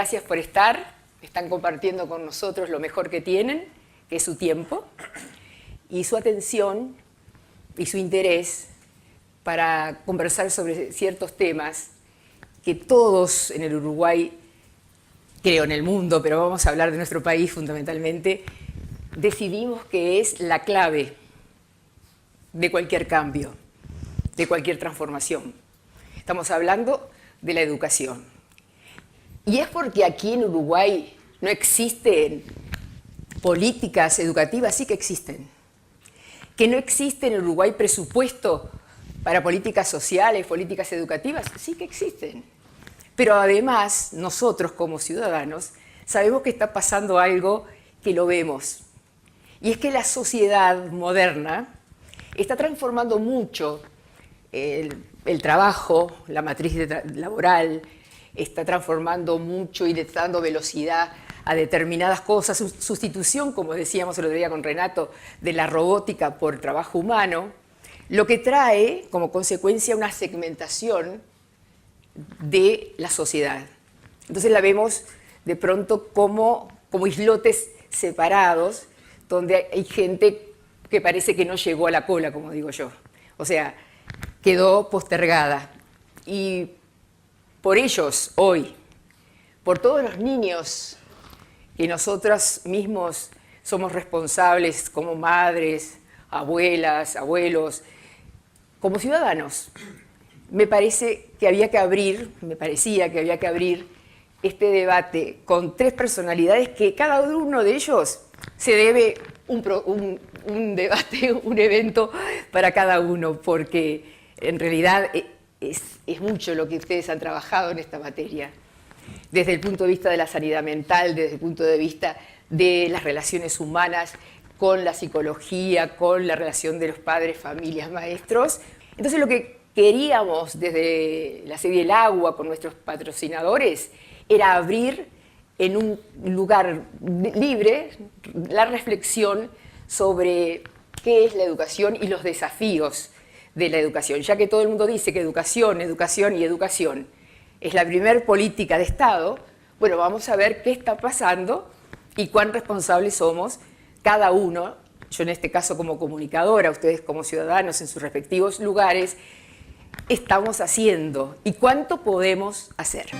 gracias por estar. Están compartiendo con nosotros lo mejor que tienen, que es su tiempo, y su atención y su interés para conversar sobre ciertos temas que todos en el Uruguay, creo en el mundo, pero vamos a hablar de nuestro país fundamentalmente, decidimos que es la clave de cualquier cambio, de cualquier transformación. Estamos hablando de la educación. Y es porque aquí en Uruguay no existen políticas educativas, sí que existen. Que no existe en Uruguay presupuesto para políticas sociales, políticas educativas, sí que existen. Pero además, nosotros como ciudadanos sabemos que está pasando algo que lo vemos. Y es que la sociedad moderna está transformando mucho el trabajo, la matriz laboral, está transformando mucho y le está dando velocidad a determinadas cosas, sustitución, como decíamos el otro día con Renato, de la robótica por trabajo humano, lo que trae como consecuencia una segmentación de la sociedad. Entonces la vemos de pronto como islotes separados, donde hay gente que parece que no llegó a la cola, como digo yo. O sea, quedó postergada. Y por ellos hoy, por todos los niños que nosotros mismos somos responsables como madres, abuelas, abuelos, como ciudadanos, me parecía que había que abrir este debate con tres personalidades que cada uno de ellos se debe un debate, un evento para cada uno, porque en realidad es mucho lo que ustedes han trabajado en esta materia, desde el punto de vista de la sanidad mental, desde el punto de vista de las relaciones humanas, con la psicología, con la relación de los padres, familias, maestros. Entonces lo que queríamos desde la serie El Agua con nuestros patrocinadores era abrir en un lugar libre la reflexión sobre qué es la educación y los desafíos de la educación, ya que todo el mundo dice que educación, educación y educación es la primer política de Estado. Bueno, vamos a ver qué está pasando y cuán responsables somos cada uno, yo en este caso como comunicadora, ustedes como ciudadanos en sus respectivos lugares, estamos haciendo y cuánto podemos hacer.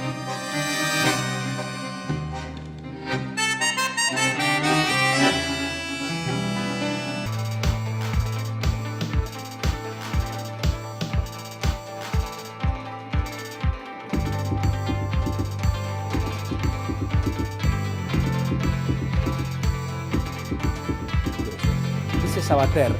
Sabater,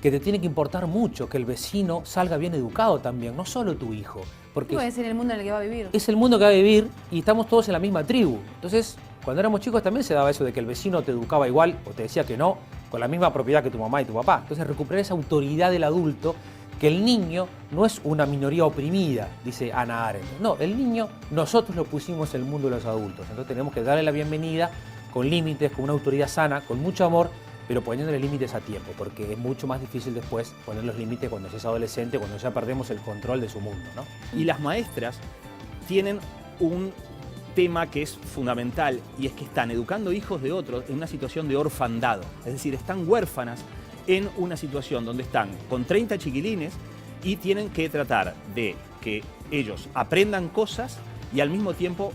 que te tiene que importar mucho que el vecino salga bien educado también, no solo tu hijo. Porque es el mundo en el que va a vivir. Es el mundo que va a vivir y estamos todos en la misma tribu. Entonces, cuando éramos chicos también se daba eso de que el vecino te educaba igual o te decía que no, con la misma propiedad que tu mamá y tu papá. Entonces, recuperar esa autoridad del adulto, que el niño no es una minoría oprimida, dice Hannah Arendt. No, el niño, nosotros lo pusimos en el mundo de los adultos. Entonces, tenemos que darle la bienvenida con límites, con una autoridad sana, con mucho amor, pero poniéndole límites a tiempo, porque es mucho más difícil después poner los límites cuando se es adolescente, cuando ya perdemos el control de su mundo, ¿no? Y las maestras tienen un tema que es fundamental, y es que están educando hijos de otros en una situación de orfandad. Es decir, están huérfanas en una situación donde están con 30 chiquilines y tienen que tratar de que ellos aprendan cosas y al mismo tiempo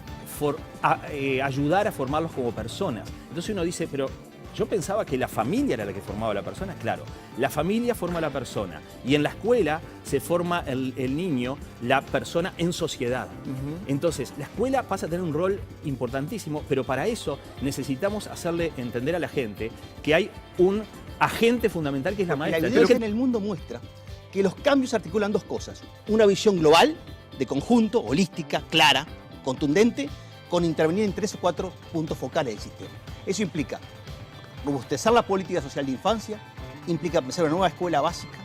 ayudar a formarlos como personas. Entonces uno dice, pero yo pensaba que la familia era la que formaba a la persona. Claro, la familia forma a la persona y en la escuela se forma el niño, la persona en sociedad. Entonces, la escuela pasa a tener un rol importantísimo, pero para eso necesitamos hacerle entender a la gente que hay un agente fundamental que es la maestra. La evidencia en el mundo muestra que los cambios articulan dos cosas. Una visión global, de conjunto, holística, clara, contundente, con intervenir en 3 o 4 puntos focales del sistema. Eso implica robustecer la política social de infancia, implica pensar una nueva escuela básica,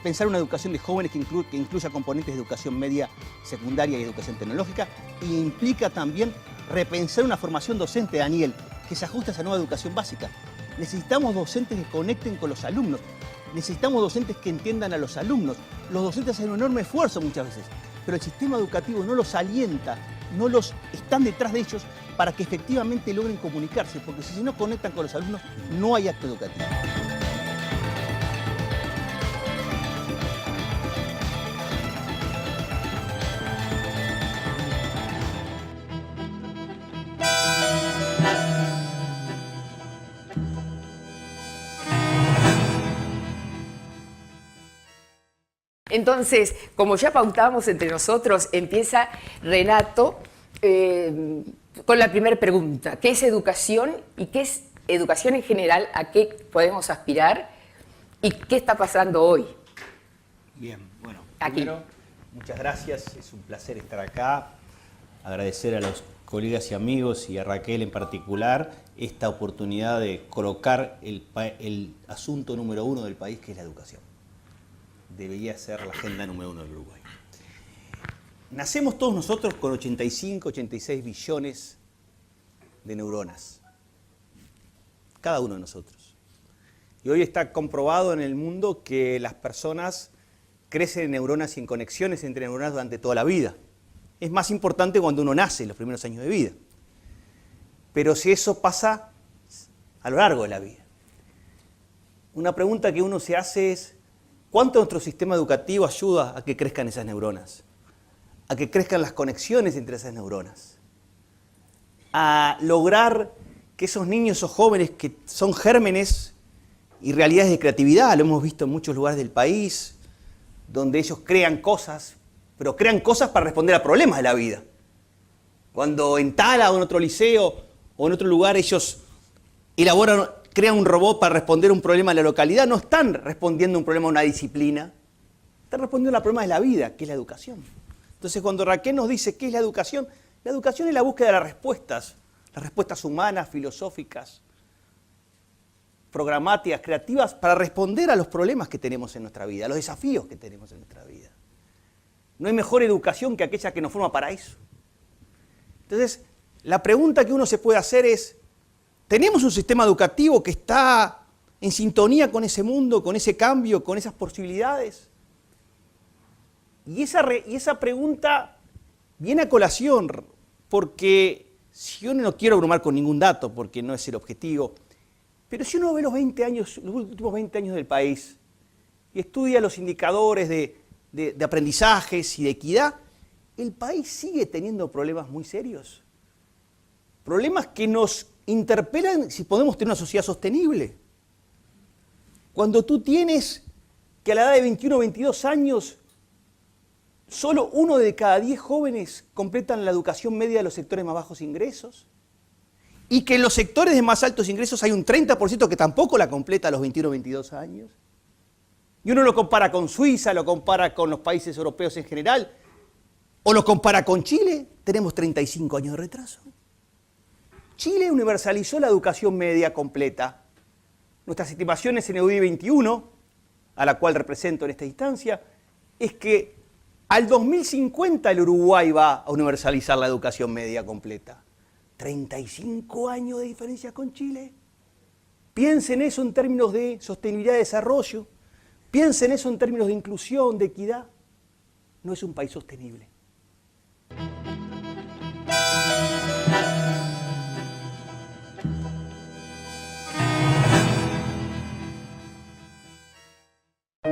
pensar una educación de jóvenes que incluya componentes de educación media, secundaria y educación tecnológica, e implica también repensar una formación docente, Daniel, que se ajuste a esa nueva educación básica. Necesitamos docentes que conecten con los alumnos, necesitamos docentes que entiendan a los alumnos. Los docentes hacen un enorme esfuerzo muchas veces, pero el sistema educativo no los alienta no los están detrás de ellos para que efectivamente logren comunicarse, porque si no conectan con los alumnos, no hay acto educativo. Entonces, como ya pautamos entre nosotros, empieza Renato con la primera pregunta. ¿Qué es educación y qué es educación en general? ¿A qué podemos aspirar? ¿Y qué está pasando hoy? Bien, bueno, Aquí. primero, muchas gracias, es un placer estar acá. Agradecer a los colegas y amigos y a Raquel en particular esta oportunidad de colocar el asunto número 1 del país, que es la educación. Debería ser la agenda número 1 del Uruguay. Nacemos todos nosotros con 85, 86 billones de neuronas. Cada uno de nosotros. Y hoy está comprobado en el mundo que las personas crecen en neuronas y en conexiones entre neuronas durante toda la vida. Es más importante cuando uno nace, en los primeros años de vida. Pero si eso pasa a lo largo de la vida. Una pregunta que uno se hace es: ¿cuánto nuestro sistema educativo ayuda a que crezcan esas neuronas? A que crezcan las conexiones entre esas neuronas. A lograr que esos niños o jóvenes que son gérmenes y realidades de creatividad, lo hemos visto en muchos lugares del país, donde ellos crean cosas, pero crean cosas para responder a problemas de la vida. Cuando en Tala o en otro liceo o en otro lugar ellos crean un robot para responder un problema de la localidad, no están respondiendo un problema de una disciplina, están respondiendo a problemas de la vida, que es la educación. Entonces, cuando Raquel nos dice qué es la educación es la búsqueda de las respuestas humanas, filosóficas, programáticas, creativas, para responder a los problemas que tenemos en nuestra vida, a los desafíos que tenemos en nuestra vida. No hay mejor educación que aquella que nos forma para eso. Entonces, la pregunta que uno se puede hacer es: ¿tenemos un sistema educativo que está en sintonía con ese mundo, con ese cambio, con esas posibilidades? Y esa pregunta viene a colación, porque si yo no quiero abrumar con ningún dato, porque no es el objetivo, pero si uno ve los últimos 20 años del país y estudia los indicadores de aprendizajes y de equidad, el país sigue teniendo problemas muy serios. Problemas que nos interpelan si podemos tener una sociedad sostenible. Cuando tú tienes que a la edad de 21 o 22 años, solo 1 de cada 10 jóvenes completan la educación media de los sectores más bajos ingresos, y que en los sectores de más altos ingresos hay un 30% que tampoco la completa a los 21 o 22 años, y uno lo compara con Suiza, lo compara con los países europeos en general, o lo compara con Chile, tenemos 35 años de retraso. Chile universalizó la educación media completa. Nuestras estimaciones en EUDI 21, a la cual represento en esta instancia, es que al 2050 el Uruguay va a universalizar la educación media completa. 35 años de diferencia con Chile. Piensen eso en términos de sostenibilidad de desarrollo. Piensen eso en términos de inclusión, de equidad. No es un país sostenible.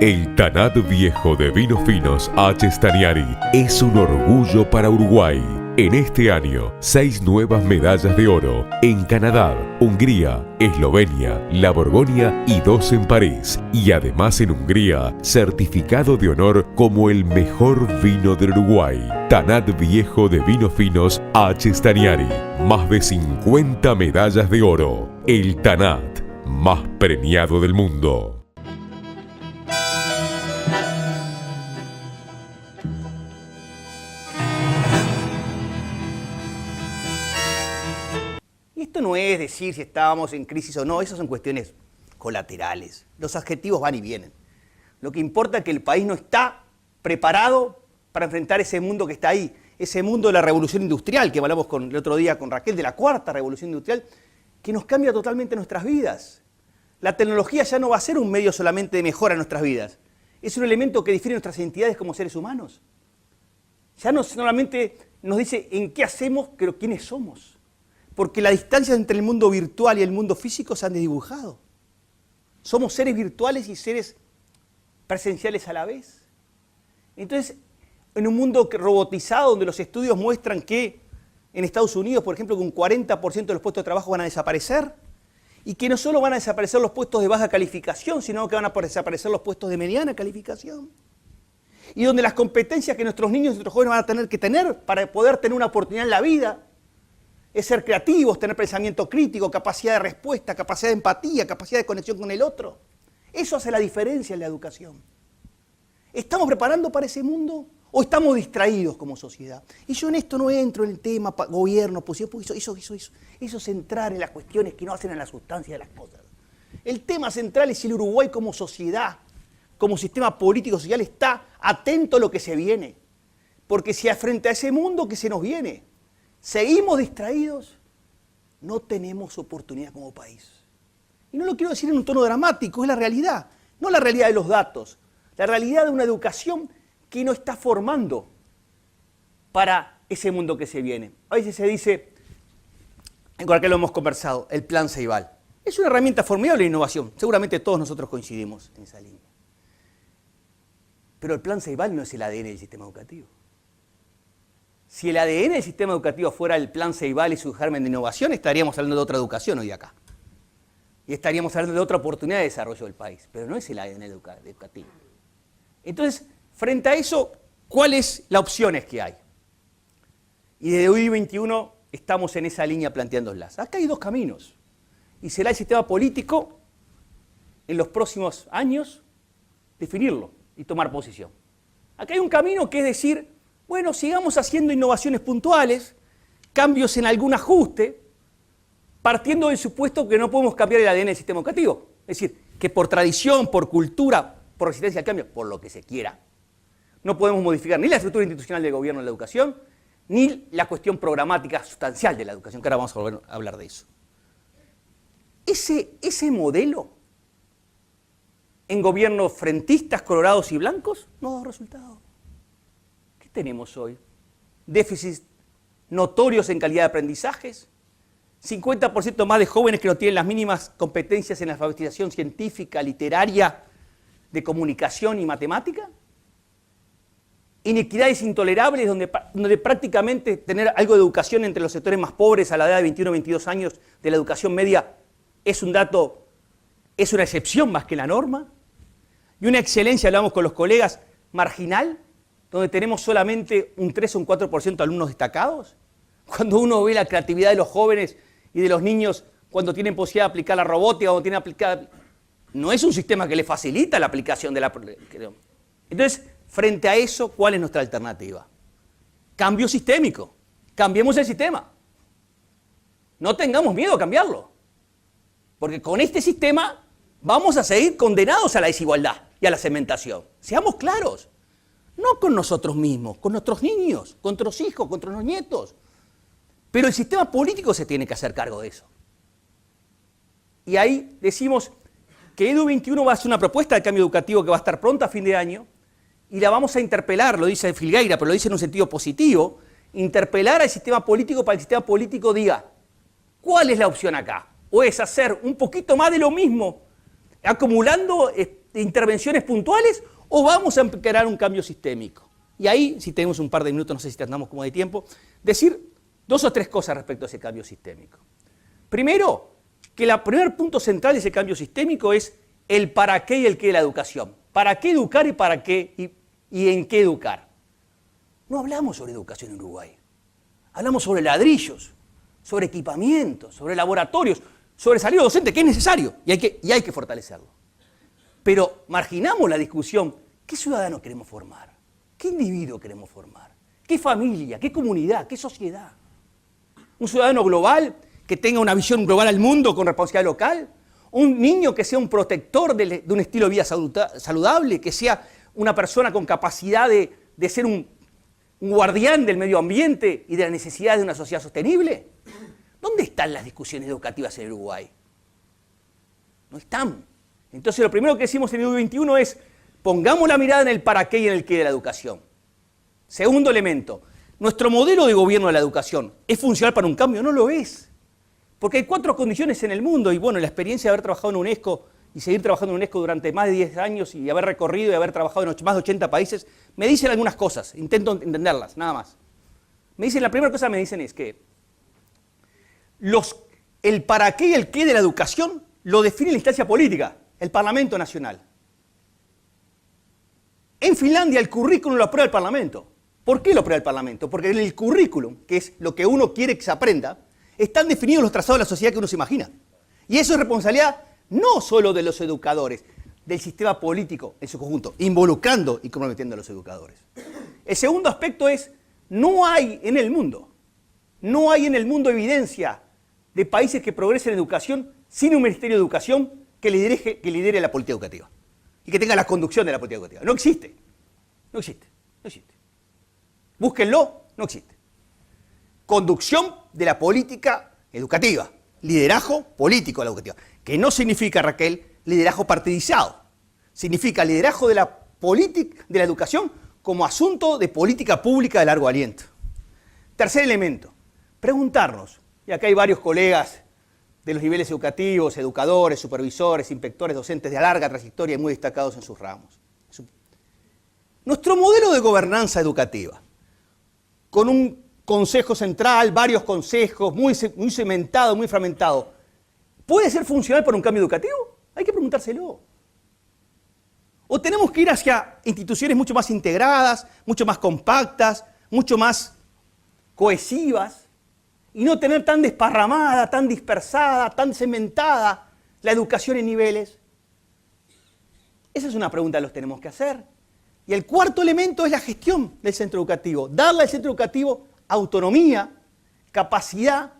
El Tanat Viejo de Vinos Finos H. Staniari es un orgullo para Uruguay. En este año, 6 nuevas medallas de oro en Canadá, Hungría, Eslovenia, La Borgoña y 2 en París. Y además en Hungría, certificado de honor como el mejor vino del Uruguay. Tanat Viejo de Vinos Finos H. Staniari. Más de 50 medallas de oro. El Tanat, más premiado del mundo. Esto no es decir si estábamos en crisis o no, esas son cuestiones colaterales. Los adjetivos van y vienen. Lo que importa es que el país no está preparado para enfrentar ese mundo que está ahí, ese mundo de la revolución industrial, que hablamos el otro día con Raquel, de la 4ª revolución industrial, que nos cambia totalmente nuestras vidas. La tecnología ya no va a ser un medio solamente de mejora en nuestras vidas, es un elemento que define nuestras identidades como seres humanos. Ya no solamente nos dice en qué hacemos, pero quiénes somos. Porque las distancias entre el mundo virtual y el mundo físico se han desdibujado. Somos seres virtuales y seres presenciales a la vez. Entonces, en un mundo robotizado, donde los estudios muestran que en Estados Unidos, por ejemplo, que un 40% de los puestos de trabajo van a desaparecer, y que no solo van a desaparecer los puestos de baja calificación, sino que van a desaparecer los puestos de mediana calificación, y donde las competencias que nuestros niños y nuestros jóvenes van a tener que tener para poder tener una oportunidad en la vida es ser creativos, tener pensamiento crítico, capacidad de respuesta, capacidad de empatía, capacidad de conexión con el otro. Eso hace la diferencia en la educación. ¿Estamos preparando para ese mundo o estamos distraídos como sociedad? Y yo en esto no entro en el tema gobierno, oposición, porque eso es entrar en las cuestiones que no hacen a la sustancia de las cosas. El tema central es si el Uruguay como sociedad, como sistema político-social está atento a lo que se viene. Porque si frente a ese mundo que se nos viene, seguimos distraídos, no tenemos oportunidad como país. Y no lo quiero decir en un tono dramático, es la realidad. No la realidad de los datos, la realidad de una educación que no está formando para ese mundo que se viene. A veces se dice, con aquel lo hemos conversado, el plan Ceibal. Es una herramienta formidable de innovación. Seguramente todos nosotros coincidimos en esa línea. Pero el plan Ceibal no es el ADN del sistema educativo. Si el ADN del sistema educativo fuera el plan Ceibal y su germen de innovación, estaríamos hablando de otra educación hoy acá. Y estaríamos hablando de otra oportunidad de desarrollo del país. Pero no es el ADN educativo. Entonces, frente a eso, ¿cuáles las opciones que hay? Y desde hoy 21 estamos en esa línea planteándolas. Acá hay dos caminos. Y será el sistema político, en los próximos años, definirlo y tomar posición. Acá hay un camino que es decir, bueno, sigamos haciendo innovaciones puntuales, cambios en algún ajuste, partiendo del supuesto que no podemos cambiar el ADN del sistema educativo. Es decir, que por tradición, por cultura, por resistencia al cambio, por lo que se quiera, no podemos modificar ni la estructura institucional del gobierno de la educación, ni la cuestión programática sustancial de la educación, que ahora vamos a volver a hablar de eso. Ese modelo en gobiernos frentistas, colorados y blancos no ha dado resultado. ¿Qué tenemos hoy? Déficits notorios en calidad de aprendizajes, 50% más de jóvenes que no tienen las mínimas competencias en la alfabetización científica, literaria, de comunicación y matemática, inequidades intolerables donde prácticamente tener algo de educación entre los sectores más pobres a la edad de 21 o 22 años de la educación media es un dato, es una excepción más que la norma, y una excelencia, hablamos con los colegas, marginal, donde tenemos solamente un 3 o un 4% de alumnos destacados. Cuando uno ve la creatividad de los jóvenes y de los niños cuando tienen posibilidad de aplicar la robótica, cuando tienen aplicada, no es un sistema que le facilita la aplicación de la... Entonces, frente a eso, ¿cuál es nuestra alternativa? Cambio sistémico. Cambiemos el sistema. No tengamos miedo a cambiarlo. Porque con este sistema vamos a seguir condenados a la desigualdad y a la segmentación. Seamos claros. No con nosotros mismos, con nuestros niños, con nuestros hijos, con nuestros nietos. Pero el sistema político se tiene que hacer cargo de eso. Y ahí decimos que Edu21 va a hacer una propuesta de cambio educativo que va a estar pronta a fin de año y la vamos a interpelar, lo dice Filgueira, pero lo dice en un sentido positivo, interpelar al sistema político para que el sistema político diga ¿cuál es la opción acá? ¿O es hacer un poquito más de lo mismo, acumulando intervenciones puntuales, o vamos a encarar un cambio sistémico? Y ahí, si tenemos un par de minutos, no sé si andamos como de tiempo, decir 2 o 3 cosas respecto a ese cambio sistémico. Primero, que el primer punto central de ese cambio sistémico es el para qué y el qué de la educación. ¿Para qué educar y para qué y en qué educar? No hablamos sobre educación en Uruguay. Hablamos sobre ladrillos, sobre equipamientos, sobre laboratorios, sobre salido docente, que es necesario y hay que fortalecerlo. Pero marginamos la discusión, ¿qué ciudadano queremos formar? ¿Qué individuo queremos formar? ¿Qué familia? ¿Qué comunidad? ¿Qué sociedad? ¿Un ciudadano global que tenga una visión global al mundo con responsabilidad local? ¿Un niño que sea un protector de un estilo de vida saludable? ¿Que sea una persona con capacidad de ser un guardián del medio ambiente y de las necesidades de una sociedad sostenible? ¿Dónde están las discusiones educativas en Uruguay? No están. Entonces lo primero que decimos en el Edu21 es pongamos la mirada en el para qué y en el qué de la educación. Segundo elemento, ¿Nuestro modelo de gobierno de la educación es funcional para un cambio? No lo es. Porque hay 4 condiciones en el mundo, y bueno, la experiencia de haber trabajado en UNESCO y seguir trabajando en UNESCO durante más de 10 años y haber recorrido y haber trabajado en más de 80 países, me dicen algunas cosas, intento entenderlas, nada más. Me dicen, la primera cosa que me dicen es que el para qué y el qué de la educación lo define la instancia política, el Parlamento Nacional. En Finlandia el currículum lo aprueba el Parlamento. ¿Por qué lo aprueba el Parlamento? Porque en el currículum, que es lo que uno quiere que se aprenda, están definidos los trazados de la sociedad que uno se imagina. Y eso es responsabilidad no solo de los educadores, del sistema político en su conjunto, involucrando y comprometiendo a los educadores. El segundo aspecto es, no hay en el mundo evidencia de países que progresen en educación sin un Ministerio de Educación que lidere la política educativa y que tenga la conducción de la política educativa. No existe. No existe. No existe. Búsquenlo, no existe. Conducción de la política educativa, liderazgo político de la educativa, que no significa, Raquel, liderazgo partidizado. Significa liderazgo de la política, de la educación como asunto de política pública de largo aliento. Tercer elemento, preguntarnos, y acá hay varios colegas de los niveles educativos, educadores, supervisores, inspectores, docentes de larga trayectoria y muy destacados en sus ramos. Nuestro modelo de gobernanza educativa, con un consejo central, varios consejos, muy cementado, muy fragmentado, ¿puede ser funcional para un cambio educativo? Hay que preguntárselo. ¿O tenemos que ir hacia instituciones mucho más integradas, mucho más compactas, mucho más cohesivas, y no tener tan desparramada, tan dispersada, tan cementada la educación en niveles? Esa es una pregunta que los tenemos que hacer. Y el cuarto elemento es la gestión del centro educativo. Darle al centro educativo autonomía, capacidad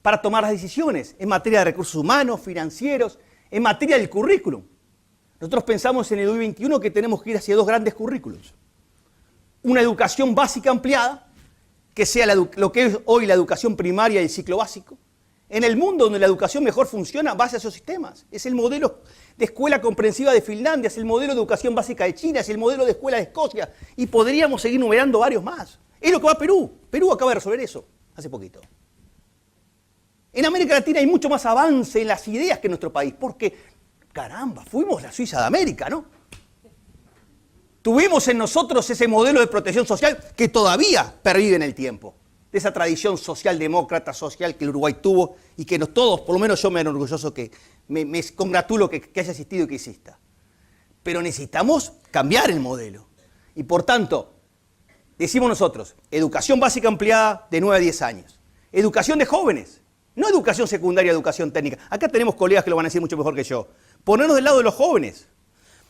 para tomar las decisiones en materia de recursos humanos, financieros, en materia del currículum. Nosotros pensamos en el 2021 que tenemos que ir hacia 2 grandes currículums. Una educación básica ampliada, que sea lo que es hoy la educación primaria y el ciclo básico. En el mundo donde la educación mejor funciona, base a esos sistemas. Es el modelo de escuela comprensiva de Finlandia, es el modelo de educación básica de China, es el modelo de escuela de Escocia, y podríamos seguir numerando varios más. Es lo que va a Perú. Perú acaba de resolver eso hace poquito. En América Latina hay mucho más avance en las ideas que en nuestro país, porque, caramba, fuimos la Suiza de América, ¿no? Tuvimos en nosotros ese modelo de protección social que todavía pervive en el tiempo, de esa tradición socialdemócrata, social que el Uruguay tuvo y que todos, por lo menos yo me enorgulloso, que me congratulo que haya existido y que exista. Pero necesitamos cambiar el modelo. Y por tanto, decimos nosotros, educación básica ampliada de 9 a 10 años. Educación de jóvenes, no educación secundaria, educación técnica. Acá tenemos colegas que lo van a decir mucho mejor que yo. Ponernos del lado de los jóvenes.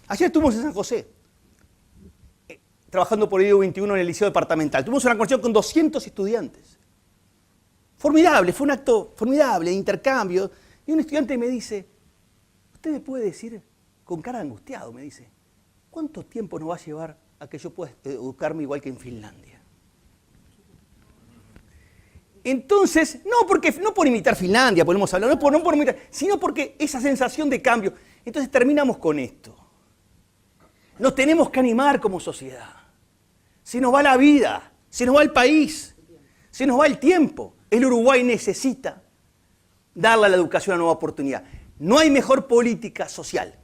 Ayer estuvimos en San José, trabajando por el IDU 21 en el liceo departamental. Tuvimos una conexión con 200 estudiantes. Formidable, fue un acto formidable de intercambio. Y un estudiante me dice, usted me puede decir, con cara de angustiado, me dice, ¿cuánto tiempo nos va a llevar a que yo pueda educarme igual que en Finlandia? Entonces, no por imitar Finlandia, podemos hablar, no por imitar, sino porque esa sensación de cambio. Entonces terminamos con esto. Nos tenemos que animar como sociedad. Se nos va la vida, se nos va el país, se nos va el tiempo. El Uruguay necesita darle a la educación una nueva oportunidad. No hay mejor política social,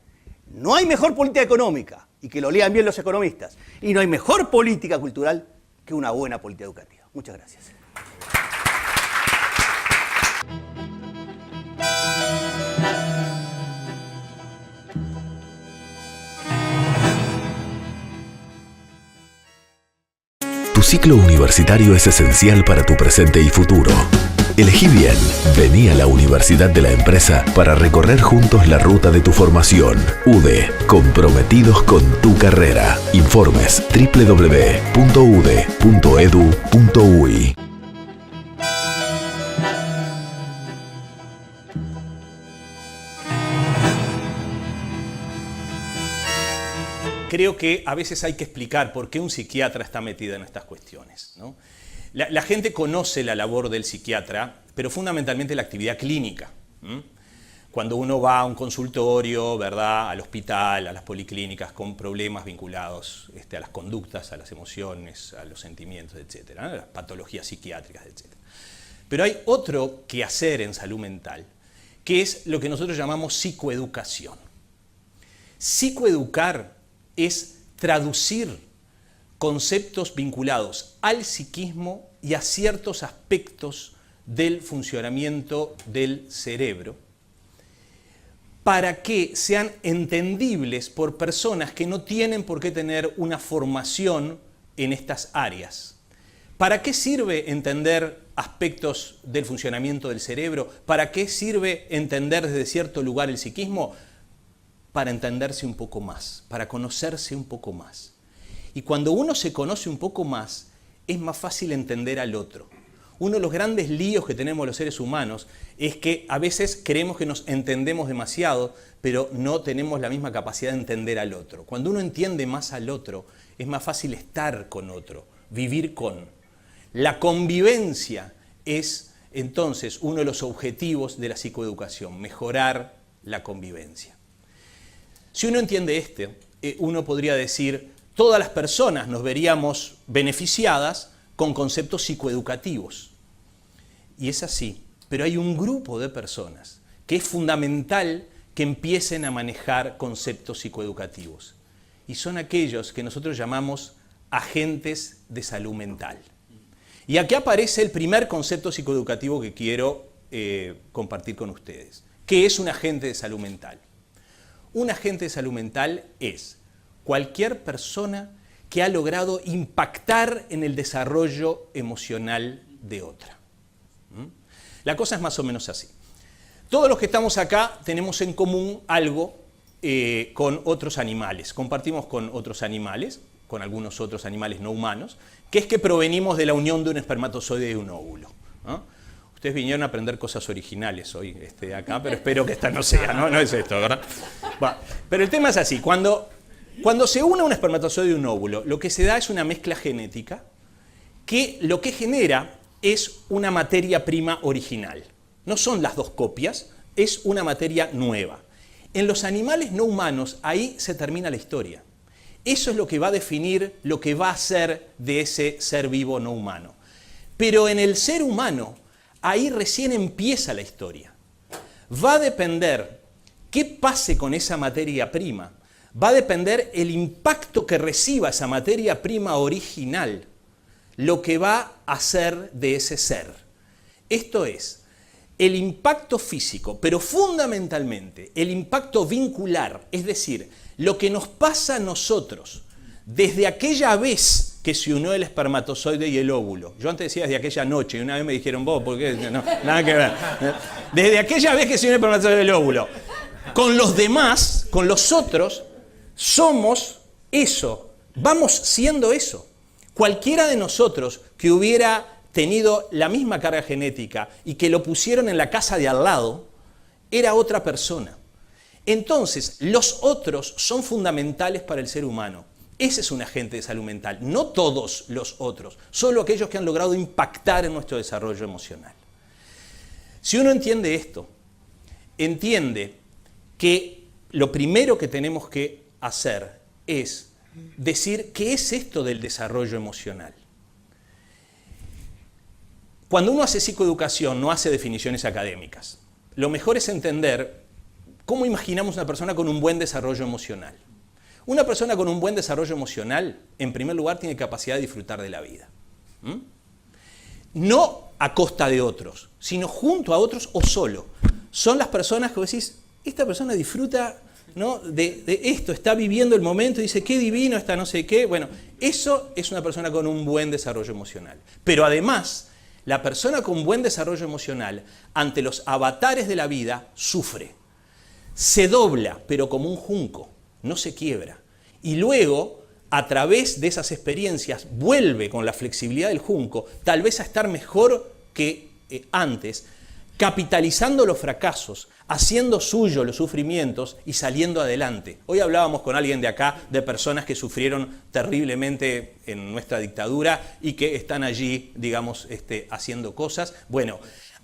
no hay mejor política económica, y que lo lean bien los economistas, y no hay mejor política cultural que una buena política educativa. Muchas gracias. Tu ciclo universitario es esencial para tu presente y futuro. Elegí bien. Vení a la Universidad de la Empresa para recorrer juntos la ruta de tu formación. UDE, comprometidos con tu carrera. Informes www.ude.edu.uy. Creo que a veces hay que explicar por qué un psiquiatra está metido en estas cuestiones, ¿no? La gente conoce la labor del psiquiatra, pero fundamentalmente la actividad clínica. cuando uno va a un consultorio, ¿verdad?, al hospital, a las policlínicas, con problemas vinculados a las conductas, a las emociones, a los sentimientos, etc., ¿no?, las patologías psiquiátricas, etc. Pero hay otro quehacer en salud mental, que es lo que nosotros llamamos psicoeducación. Psicoeducar es traducir conceptos vinculados al psiquismo y a ciertos aspectos del funcionamiento del cerebro para que sean entendibles por personas que no tienen por qué tener una formación en estas áreas. ¿Para qué sirve entender aspectos del funcionamiento del cerebro? ¿Para qué sirve entender desde cierto lugar el psiquismo? Para entenderse un poco más, para conocerse un poco más. Y cuando uno se conoce un poco más, es más fácil entender al otro. Uno de los grandes líos que tenemos los seres humanos es que a veces creemos que nos entendemos demasiado, pero no tenemos la misma capacidad de entender al otro. Cuando uno entiende más al otro, es más fácil estar con otro, vivir con. La convivencia es entonces uno de los objetivos de la psicoeducación, mejorar la convivencia. Si uno entiende uno podría decir, todas las personas nos veríamos beneficiadas con conceptos psicoeducativos. Y es así, pero hay un grupo de personas que es fundamental que empiecen a manejar conceptos psicoeducativos. Y son aquellos que nosotros llamamos agentes de salud mental. Y aquí aparece el primer concepto psicoeducativo que quiero compartir con ustedes. ¿Qué es un agente de salud mental? Un agente de salud mental es cualquier persona que ha logrado impactar en el desarrollo emocional de otra. La cosa es más o menos así. Todos los que estamos acá tenemos en común algo con otros animales. Compartimos con otros animales, con algunos otros animales no humanos, que es que provenimos de la unión de un espermatozoide y un óvulo, ¿no? Ustedes vinieron a aprender cosas originales hoy acá, pero espero que esta no sea, ¿no? No es esto, ¿verdad? Bueno, pero el tema es así, cuando se une un espermatozoide y un óvulo, lo que se da es una mezcla genética que lo que genera es una materia prima original. No son las dos copias, es una materia nueva. En los animales no humanos, ahí se termina la historia. Eso es lo que va a definir lo que va a ser de ese ser vivo no humano. Pero en el ser humano, ahí recién empieza la historia. Va a depender qué pase con esa materia prima. Va a depender el impacto que reciba esa materia prima original, lo que va a hacer de ese ser. Esto es, el impacto físico, pero fundamentalmente el impacto vincular, es decir, lo que nos pasa a nosotros desde aquella vez que se unió el espermatozoide y el óvulo. Yo antes decía desde aquella noche, y una vez me dijeron, vos, ¿por qué? No, nada que ver. Desde aquella vez que se unió el espermatozoide y el óvulo. Con los demás, con los otros, somos eso, vamos siendo eso. Cualquiera de nosotros que hubiera tenido la misma carga genética y que lo pusieron en la casa de al lado, era otra persona. Entonces, los otros son fundamentales para el ser humano. Ese es un agente de salud mental, no todos los otros, solo aquellos que han logrado impactar en nuestro desarrollo emocional. Si uno entiende esto, entiende que lo primero que tenemos que hacer es decir qué es esto del desarrollo emocional. Cuando uno hace psicoeducación no hace definiciones académicas. Lo mejor es entender cómo imaginamos una persona con un buen desarrollo emocional. Una persona con un buen desarrollo emocional, en primer lugar, tiene capacidad de disfrutar de la vida. No a costa de otros, sino junto a otros o solo. Son las personas que vos decís, esta persona disfruta, ¿no?, de esto, está viviendo el momento y dice, qué divino, está no sé qué. Bueno, eso es una persona con un buen desarrollo emocional. Pero además, la persona con buen desarrollo emocional, ante los avatares de la vida, sufre. Se dobla, pero como un junco, no se quiebra. Y luego, a través de esas experiencias, vuelve con la flexibilidad del junco, tal vez a estar mejor que antes, capitalizando los fracasos, haciendo suyo los sufrimientos y saliendo adelante. Hoy hablábamos con alguien de acá de personas que sufrieron terriblemente en nuestra dictadura y que están allí, digamos, haciendo cosas. Bueno,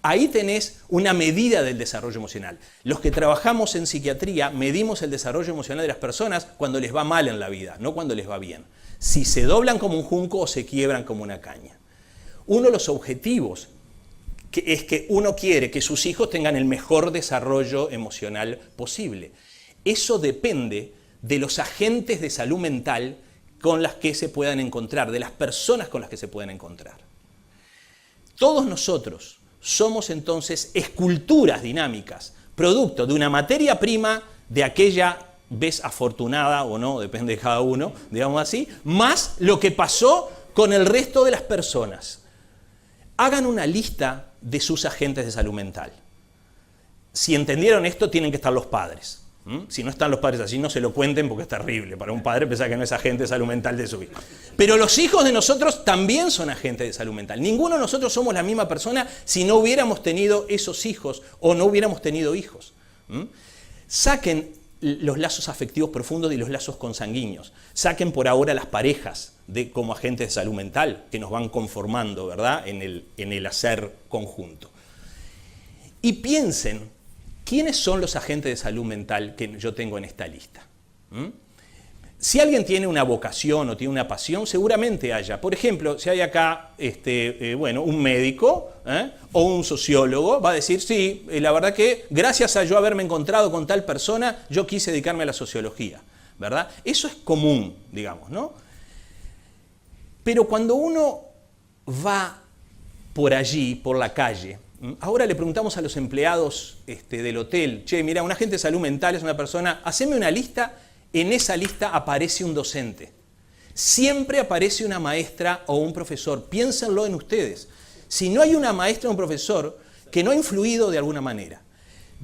Ahí tenés una medida del desarrollo emocional. Los que trabajamos en psiquiatría medimos el desarrollo emocional de las personas cuando les va mal en la vida, no cuando les va bien. Si se doblan como un junco o se quiebran como una caña. Uno de los objetivos es que uno quiere que sus hijos tengan el mejor desarrollo emocional posible. Eso depende de los agentes de salud mental con las que se puedan encontrar, de las personas con las que se pueden encontrar. Todos nosotros somos entonces esculturas dinámicas, producto de una materia prima de aquella vez afortunada o no, depende de cada uno, digamos así, más lo que pasó con el resto de las personas. Hagan una lista de sus agentes de salud mental. Si entendieron esto, tienen que estar los padres. Si no están los padres así, no se lo cuenten porque es terrible para un padre pensar que no es agente de salud mental de su hijo. Pero los hijos de nosotros también son agentes de salud mental. Ninguno de nosotros somos la misma persona si no hubiéramos tenido esos hijos o no hubiéramos tenido hijos. Saquen los lazos afectivos profundos y los lazos consanguíneos. Saquen por ahora las parejas como agentes de salud mental que nos van conformando, ¿verdad?, en el hacer conjunto. Y piensen, ¿quiénes son los agentes de salud mental que yo tengo en esta lista? Si alguien tiene una vocación o tiene una pasión, seguramente haya. Por ejemplo, si hay acá un médico o un sociólogo, va a decir, sí, la verdad que gracias a yo haberme encontrado con tal persona, yo quise dedicarme a la sociología, ¿verdad? Eso es común, digamos, ¿no? Pero cuando uno va por allí, por la calle, ahora le preguntamos a los empleados del hotel, che, mira, un agente de salud mental es una persona, haceme una lista, en esa lista aparece un docente. Siempre aparece una maestra o un profesor, piénsenlo en ustedes. Si no hay una maestra o un profesor que no ha influido de alguna manera.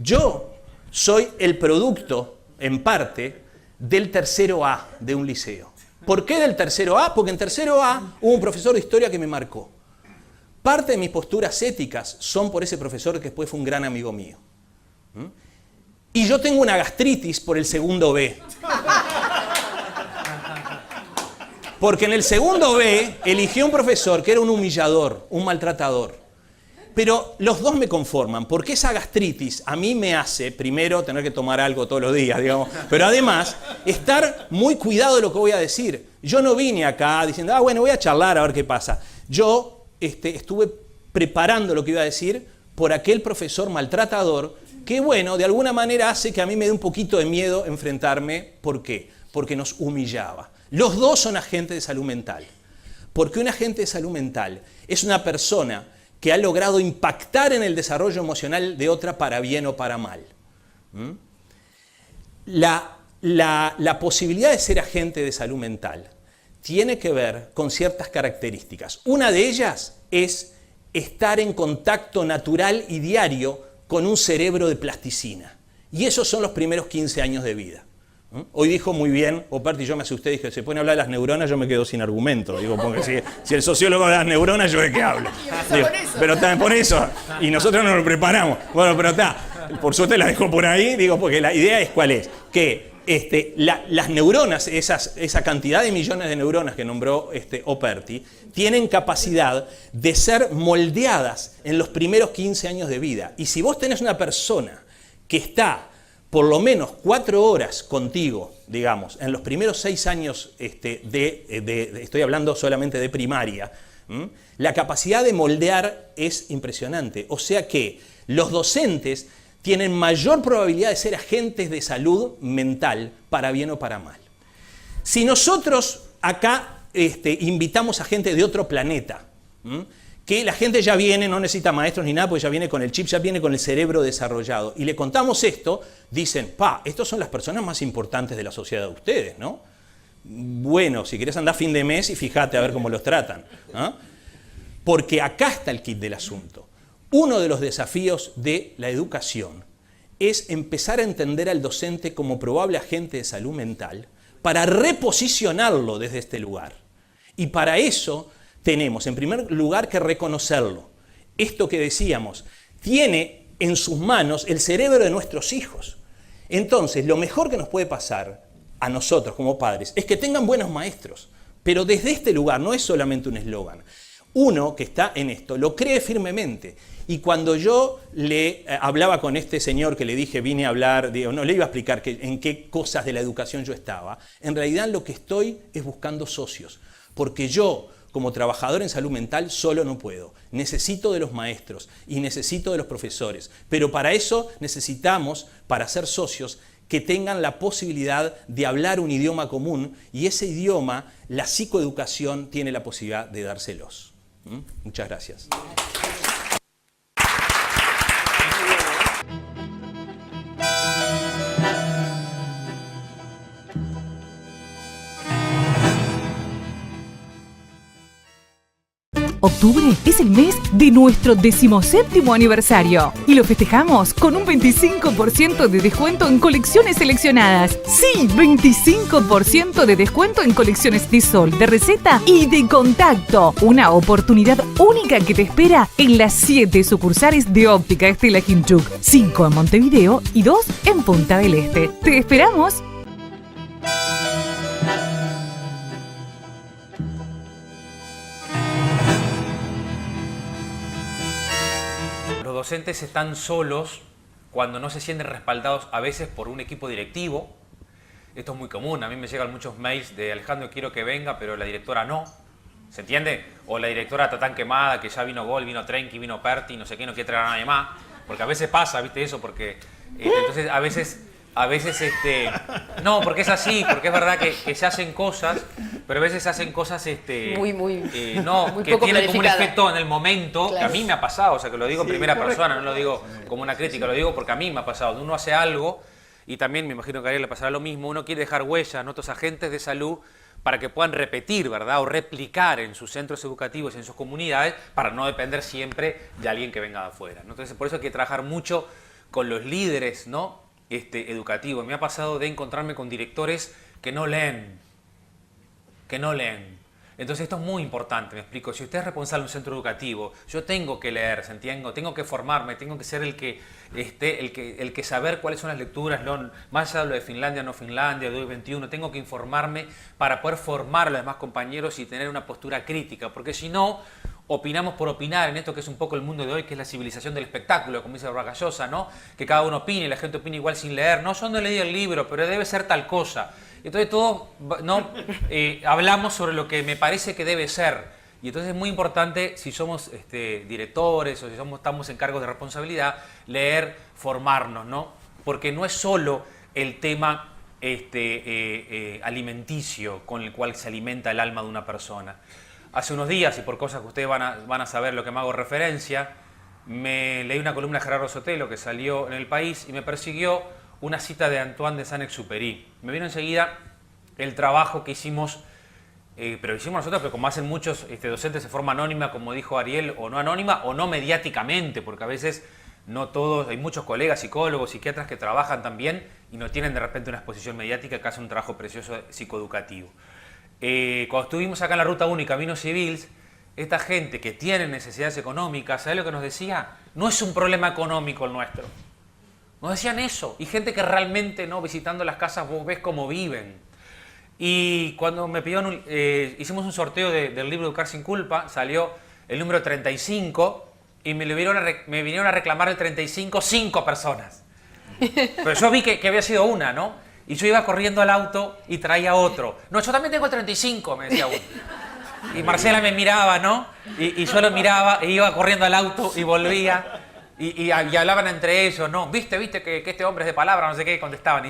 Yo soy el producto, en parte, del tercero A de un liceo. ¿Por qué del tercero A? Porque en tercero A hubo un profesor de historia que me marcó. Parte de mis posturas éticas son por ese profesor que después fue un gran amigo mío. Y yo tengo una gastritis por el segundo B. Porque en el segundo B eligió un profesor que era un humillador, un maltratador. Pero los dos me conforman, porque esa gastritis a mí me hace, primero, tener que tomar algo todos los días, digamos, pero además, estar muy cuidado de lo que voy a decir. Yo no vine acá diciendo, bueno, voy a charlar a ver qué pasa. Yo estuve preparando lo que iba a decir por aquel profesor maltratador que, bueno, de alguna manera hace que a mí me dé un poquito de miedo enfrentarme. ¿Por qué? Porque nos humillaba. Los dos son agentes de salud mental. Porque un agente de salud mental es una persona que ha logrado impactar en el desarrollo emocional de otra para bien o para mal. La posibilidad de ser agente de salud mental tiene que ver con ciertas características. Una de ellas es estar en contacto natural y diario con un cerebro de plasticina. Y esos son los primeros 15 años de vida. Hoy dijo muy bien, Operti, yo me asusté, dije, se pone a hablar de las neuronas, yo me quedo sin argumento. Digo, porque si el sociólogo de las neuronas, ¿yo de qué hablo? Digo, pero está por eso, y nosotros no lo preparamos. Bueno, pero está, por suerte la dejo por ahí, digo, porque la idea es cuál es, que las neuronas, esa cantidad de millones de neuronas que nombró Operti, tienen capacidad de ser moldeadas en los primeros 15 años de vida. Y si vos tenés una persona que está por lo menos 4 horas contigo, digamos, en los primeros 6 años estoy hablando solamente de primaria, la capacidad de moldear es impresionante. O sea que los docentes tienen mayor probabilidad de ser agentes de salud mental, para bien o para mal. Si nosotros acá invitamos a gente de otro planeta, que la gente ya viene, no necesita maestros ni nada, porque ya viene con el chip, ya viene con el cerebro desarrollado, y le contamos esto, dicen, estos son las personas más importantes de la sociedad de ustedes, ¿no? Bueno, si querés andar a fin de mes y fíjate a ver cómo los tratan, ¿no? Porque acá está el kit del asunto. Uno de los desafíos de la educación es empezar a entender al docente como probable agente de salud mental para reposicionarlo desde este lugar. Y para eso tenemos, en primer lugar, que reconocerlo. Esto que decíamos, tiene en sus manos el cerebro de nuestros hijos. Entonces, lo mejor que nos puede pasar a nosotros como padres es que tengan buenos maestros. Pero desde este lugar no es solamente un eslogan. uno que está en esto lo cree firmemente. Y cuando yo le hablaba con este señor que le dije, vine a hablar, digo, no le iba a explicar en qué cosas de la educación yo estaba, en realidad lo que estoy es buscando socios. Porque yo, como trabajador en salud mental, solo no puedo. Necesito de los maestros y necesito de los profesores. Pero para eso necesitamos, para ser socios, que tengan la posibilidad de hablar un idioma común, y ese idioma, la psicoeducación tiene la posibilidad de dárselos. Muchas gracias. Octubre es el mes de nuestro 17º aniversario y lo festejamos con un 25% de descuento en colecciones seleccionadas. Sí, 25% de descuento en colecciones de Sol, de Receta y de Contacto. Una oportunidad única que te espera en las 7 sucursales de Óptica Estela Gimchuk, 5 en Montevideo y 2 en Punta del Este. ¡Te esperamos! Los docentes están solos cuando no se sienten respaldados a veces por un equipo directivo. Esto es muy común, a mí me llegan muchos mails de Alejandro, quiero que venga, pero la directora no. ¿Se entiende? O la directora está tan quemada que ya vino Gol, vino Trenki, vino Perti, no sé qué, no quiere traer a nadie más. Porque a veces pasa, ¿viste eso? Porque entonces a veces no, porque es así, porque es verdad que se hacen cosas, pero a veces se hacen cosas muy que poco tienen como un planificada. efecto en el momento, Claro. que a mí me ha pasado, o sea que lo digo en primera persona, no lo digo como una crítica, lo digo porque a mí me ha pasado. Uno hace algo, y también me imagino que a él le pasará lo mismo, uno quiere dejar huella en otros agentes de salud para que puedan repetir, ¿verdad? O replicar en sus centros educativos, en sus comunidades, para no depender siempre de alguien que venga de afuera, ¿no? Entonces, por eso hay que trabajar mucho con los líderes, ¿no? Educativos. Me ha pasado de encontrarme con directores que no leen. Entonces esto es muy importante, me explico. Si usted es responsable de un centro educativo, yo tengo que leer, ¿se entiende? Tengo que formarme, tengo que ser el que saber cuáles son las lecturas, más allá de lo de Finlandia, no Finlandia, de hoy 21, tengo que informarme para poder formar a los demás compañeros y tener una postura crítica, porque si no, opinamos por opinar en esto que es un poco el mundo de hoy, que es la civilización del espectáculo, como dice Vargas Llosa, ¿no? Que cada uno opine, la gente opina igual sin leer. No, yo no leí el libro, pero debe ser tal cosa. Entonces todos hablamos sobre lo que me parece que debe ser. Y entonces es muy importante, si somos directores o si estamos en cargos de responsabilidad, leer, formarnos, ¿no? Porque no es solo el tema alimenticio con el cual se alimenta el alma de una persona. Hace unos días, y por cosas que ustedes van a saber lo que me hago referencia, me leí una columna de Gerardo Sotelo que salió en El País y me persiguió una cita de Antoine de Saint-Exupéry. Me vino enseguida el trabajo que hicimos, pero hicimos nosotros, pero como hacen muchos docentes de forma anónima, como dijo Ariel, o no anónima, o no mediáticamente, porque a veces no todos, hay muchos colegas, psicólogos, psiquiatras que trabajan también y no tienen de repente una exposición mediática que hace un trabajo precioso psicoeducativo. Cuando estuvimos acá en la Ruta Única, Vinos Civils, esta gente que tiene necesidades económicas, ¿sabes lo que nos decía? No es un problema económico el nuestro. Nos decían eso. Y gente que realmente, ¿no? Visitando las casas, vos ves cómo viven. Y cuando me pidieron, hicimos un sorteo del libro Educar sin culpa, salió el número 35 y me vinieron a reclamar el 35 5 personas. Pero yo vi que había sido una, ¿no? Y yo iba corriendo al auto y traía otro. No, yo también tengo el 35, me decía uno. Y Marcela me miraba, ¿no? Y yo lo miraba e iba corriendo al auto y volvía. Y hablaban entre ellos, ¿no? ¿Viste que este hombre es de palabra? No sé qué, contestaban.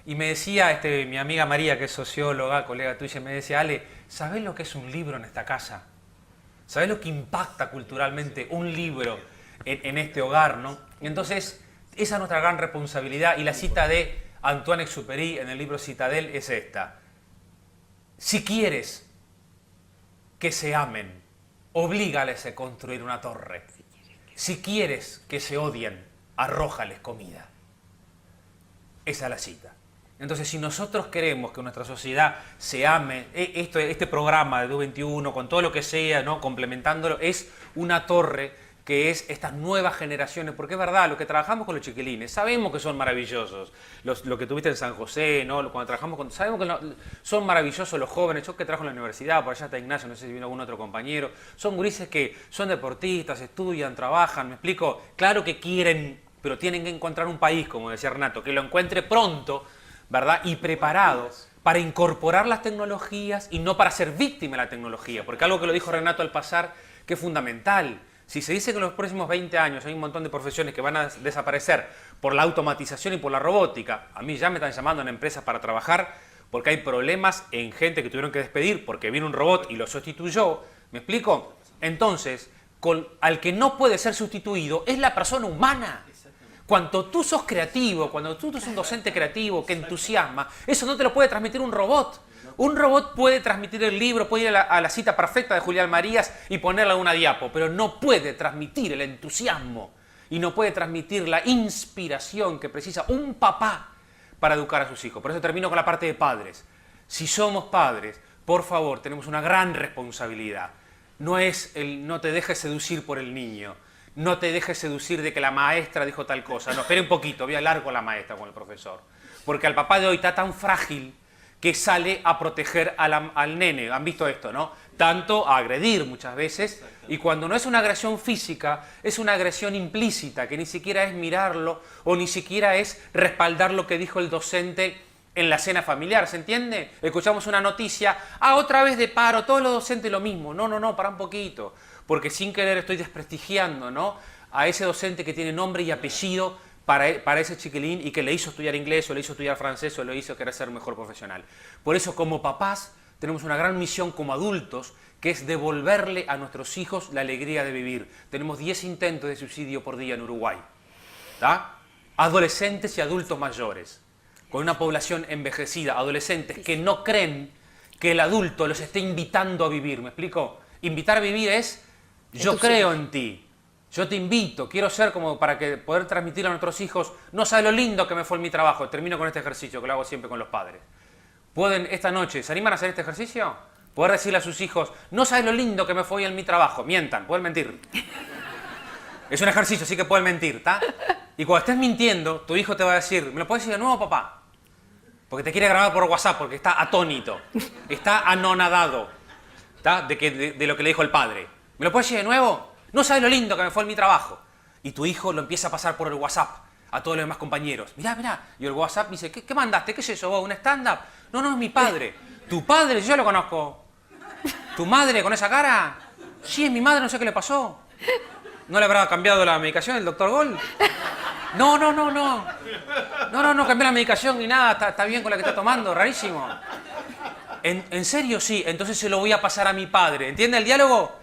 Y me decía mi amiga María, que es socióloga, colega tuya, me decía, Ale, ¿sabés lo que es un libro en esta casa? ¿Sabés lo que impacta culturalmente un libro en este hogar, ¿no? Y entonces, esa es nuestra gran responsabilidad. Y la cita de Antoine Exupéry en el libro Citadel es esta. Si quieres que se amen, oblígales a construir una torre. Si quieres que se odien, arrójales comida. Esa es la cita. Entonces, si nosotros queremos que nuestra sociedad se ame, este programa de Du21, con todo lo que sea, ¿no? Complementándolo, es una torre que es estas nuevas generaciones, porque es verdad, lo que trabajamos con los chiquilines, sabemos que son maravillosos, lo que tuviste en San José, ¿no? Cuando trabajamos con, sabemos que son maravillosos los jóvenes, yo que trabajo en la universidad, por allá está Ignacio, no sé si vino algún otro compañero, son gurises que son deportistas, estudian, trabajan, ¿me explico? Claro que quieren, pero tienen que encontrar un país, como decía Renato, que lo encuentre pronto, ¿verdad? Y preparado para incorporar las tecnologías y no para ser víctima de la tecnología, porque algo que lo dijo Renato al pasar, que es fundamental. Si se dice que en los próximos 20 años hay un montón de profesiones que van a desaparecer por la automatización y por la robótica, a mí ya me están llamando en empresas para trabajar porque hay problemas en gente que tuvieron que despedir porque vino un robot y lo sustituyó, ¿me explico? Entonces, al que no puede ser sustituido es la persona humana. Cuando tú sos creativo, cuando tú sos un docente creativo que entusiasma, eso no te lo puede transmitir un robot. Un robot puede transmitir el libro, puede ir a la cita perfecta de Julián Marías y ponerla en una diapo, pero no puede transmitir el entusiasmo y no puede transmitir la inspiración que precisa un papá para educar a sus hijos. Por eso termino con la parte de padres. Si somos padres, por favor, tenemos una gran responsabilidad. No te dejes seducir por el niño, no te dejes seducir de que la maestra dijo tal cosa. No, espere un poquito, voy a hablar con la maestra, con el profesor. Porque al papá de hoy está tan frágil que sale a proteger al nene. Han visto esto, ¿no? Tanto a agredir muchas veces, y cuando no es una agresión física, es una agresión implícita, que ni siquiera es mirarlo o ni siquiera es respaldar lo que dijo el docente en la cena familiar, ¿se entiende? Escuchamos una noticia, otra vez de paro, todos los docentes lo mismo. No, para un poquito, porque sin querer estoy desprestigiando, ¿no?, a ese docente que tiene nombre y apellido para ese chiquilín y que le hizo estudiar inglés o le hizo estudiar francés o le hizo querer ser mejor profesional. Por eso, como papás, tenemos una gran misión como adultos, que es devolverle a nuestros hijos la alegría de vivir. Tenemos 10 intentos de suicidio por día en Uruguay, ¿tá? Adolescentes y adultos mayores, con una población envejecida, adolescentes que no creen que el adulto los esté invitando a vivir. ¿Me explico? Invitar a vivir es, yo creo en ti. Yo te invito, quiero ser como para poder transmitir a nuestros hijos, no sabes lo lindo que me fue en mi trabajo. Termino con este ejercicio que lo hago siempre con los padres. ¿Pueden esta noche, se animan a hacer este ejercicio? Poder decirle a sus hijos, no sabes lo lindo que me fue en mi trabajo. Mientan, pueden mentir. Es un ejercicio, así que pueden mentir, ¿está? Y cuando estés mintiendo, tu hijo te va a decir, ¿me lo puedes decir de nuevo, papá? Porque te quiere grabar por WhatsApp, porque está atónito, está anonadado, ¿está? De lo que le dijo el padre. ¿Me lo puedes decir de nuevo? No sabes lo lindo que me fue en mi trabajo. Y tu hijo lo empieza a pasar por el WhatsApp a todos los demás compañeros. Mirá. Y el WhatsApp dice, ¿qué mandaste? ¿Qué es eso vos? ¿Un stand-up? No, es mi padre. ¿Tu padre? Yo lo conozco. ¿Tu madre con esa cara? Sí, es mi madre, no sé qué le pasó. ¿No le habrá cambiado la medicación el doctor Gol? No, cambió la medicación ni nada, está bien con la que está tomando, rarísimo. ¿En serio? Sí, entonces se lo voy a pasar a mi padre. ¿Entiende el diálogo?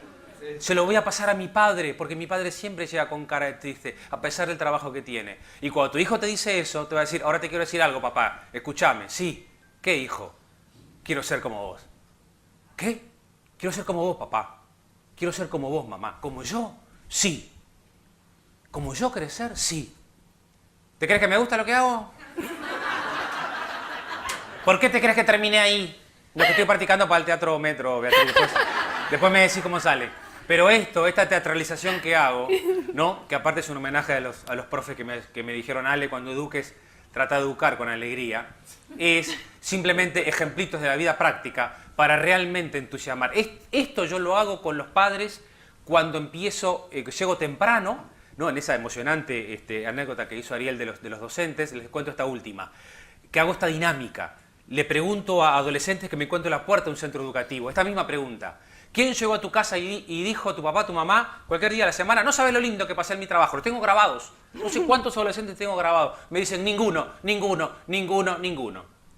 Se lo voy a pasar a mi padre, porque mi padre siempre llega con cara de triste, a pesar del trabajo que tiene. Y cuando tu hijo te dice eso, te va a decir, ahora te quiero decir algo, papá, escúchame. Sí. ¿Qué, hijo? Quiero ser como vos. ¿Qué? Quiero ser como vos, papá. Quiero ser como vos, mamá. ¿Como yo? Sí. ¿Como yo querés ser? Sí. ¿Te crees que me gusta lo que hago? ¿Por qué te crees que terminé ahí? Lo que estoy practicando para el teatro Metro, Beatriz. Después me decís cómo sale. Pero esta teatralización que hago, ¿no?, que aparte es un homenaje a los profes que me dijeron, Ale, cuando eduques, trata de educar con alegría, es simplemente ejemplitos de la vida práctica para realmente entusiasmar. Esto yo lo hago con los padres cuando llego temprano, ¿no?, en esa emocionante anécdota que hizo Ariel de los docentes. Les cuento esta última, que hago esta dinámica. Le pregunto a adolescentes que me encuentro en la puerta de un centro educativo, esta misma pregunta. ¿Quién llegó a tu casa y dijo, tu papá, tu mamá, cualquier día de la semana, no sabes lo lindo que pasé en mi trabajo, los tengo grabados? No sé cuántos adolescentes tengo grabados. Me dicen, ninguno.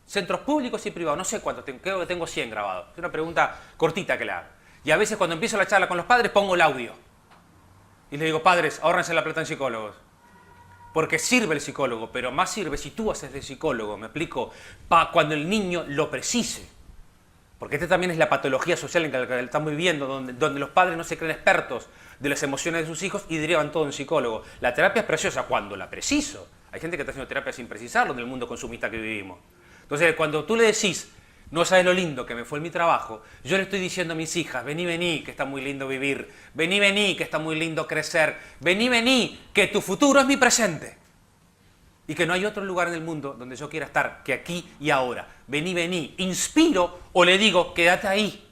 Centros públicos y privados, no sé cuántos tengo, creo que tengo 100 grabados. Es una pregunta cortita que le hago. Y a veces cuando empiezo la charla con los padres pongo el audio. Y les digo, padres, ahórrense la plata en psicólogos. Porque sirve el psicólogo, pero más sirve si tú haces de psicólogo, ¿me explico? Cuando el niño lo precise. Porque también es la patología social en la que estamos viviendo, donde los padres no se creen expertos de las emociones de sus hijos y derivan todo en psicólogo. La terapia es preciosa cuando la preciso. Hay gente que está haciendo terapia sin precisarlo en el mundo consumista que vivimos. Entonces, cuando tú le decís, no sabes lo lindo que me fue en mi trabajo, yo le estoy diciendo a mis hijas, vení, vení, que está muy lindo vivir, vení, vení, que está muy lindo crecer, vení, vení, que tu futuro es mi presente. Y que no hay otro lugar en el mundo donde yo quiera estar que aquí y ahora. Vení, vení, inspiro o le digo, quédate ahí,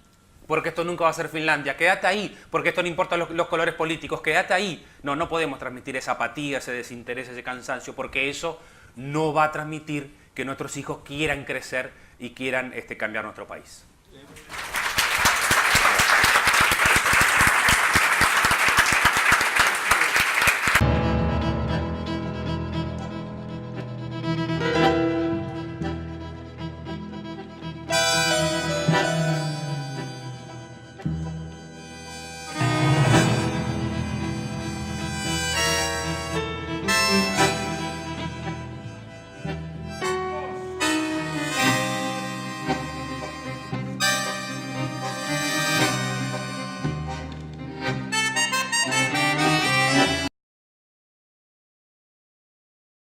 porque esto nunca va a ser Finlandia, quédate ahí, porque esto no importa los colores políticos, quédate ahí. No, no podemos transmitir esa apatía, ese desinterés, ese cansancio, porque eso no va a transmitir que nuestros hijos quieran crecer y quieran cambiar nuestro país.